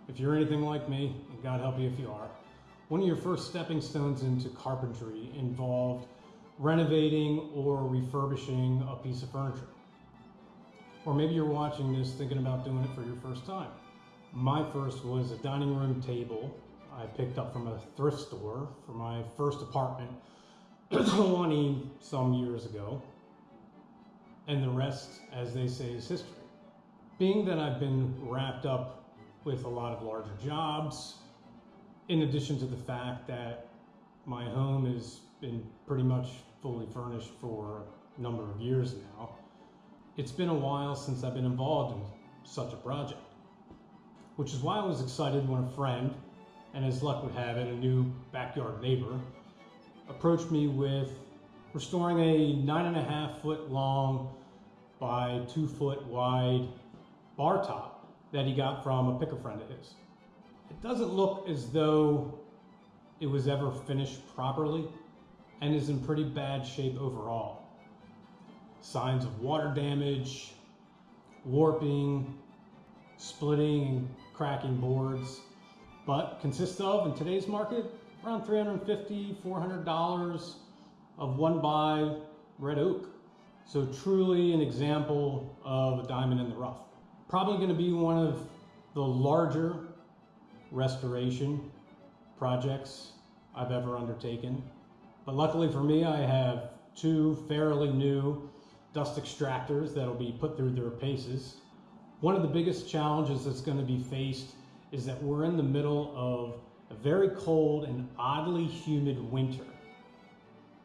If you're anything like me, and God help you if you are, one of your first stepping stones into carpentry involved renovating or refurbishing a piece of furniture. Or maybe you're watching this thinking about doing it for your first time. My first was a dining room table I picked up from a thrift store for my first apartment 20 some years ago. And the rest, as they say, is history. Being that I've been wrapped up with a lot of larger jobs, in addition to the fact that my home has been pretty much fully furnished for a number of years now, it's been a while since I've been involved in such a project. Which is why I was excited when a friend, and as luck would have it, a new backyard neighbor, approached me with restoring a 9.5 foot long by 2 foot wide bar top that he got from a picker friend of his. It doesn't look as though it was ever finished properly and is in pretty bad shape overall. Signs of water damage, warping, splitting and cracking boards, but consists of, in today's market, around $350, $400 of 1x red oak. So truly an example of a diamond in the rough. Probably going to be one of the larger restoration projects I've ever undertaken. But luckily for me, I have 2 fairly new dust extractors that'll be put through their paces. One of the biggest challenges that's going to be faced is that we're in the middle of a very cold and oddly humid winter,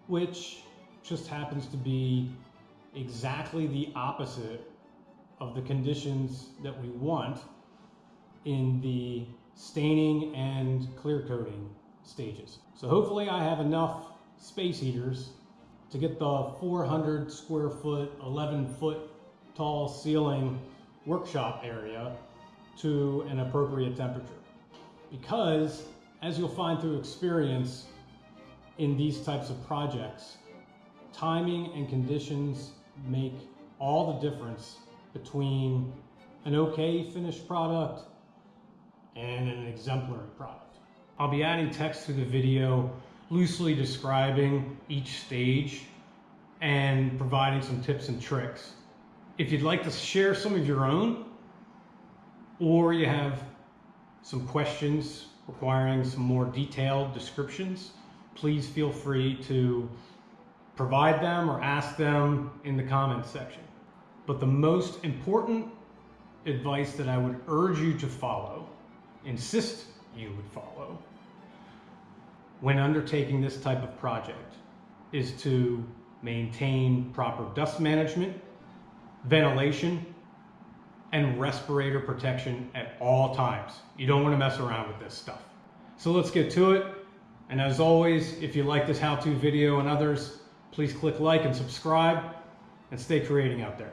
which just happens to be exactly the opposite of the conditions that we want in the staining and clear coating stages. So hopefully I have enough space heaters to get the 400 square foot, 11 foot tall ceiling workshop area to an appropriate temperature. Because, as you'll find through experience in these types of projects, timing and conditions make all the difference between an okay finished product and an exemplary product. I'll be adding text to the video loosely describing each stage and providing some tips and tricks. If you'd like to share some of your own, or you have some questions requiring some more detailed descriptions, please feel free to provide them or ask them in the comments section. But the most important advice that I would urge you to follow, insist you would follow, when undertaking this type of project is to maintain proper dust management, ventilation, and respirator protection at all times. You don't want to mess around with this stuff. So let's get to it. And as always, if you like this how-to video and others, please click like and subscribe and stay creating out there.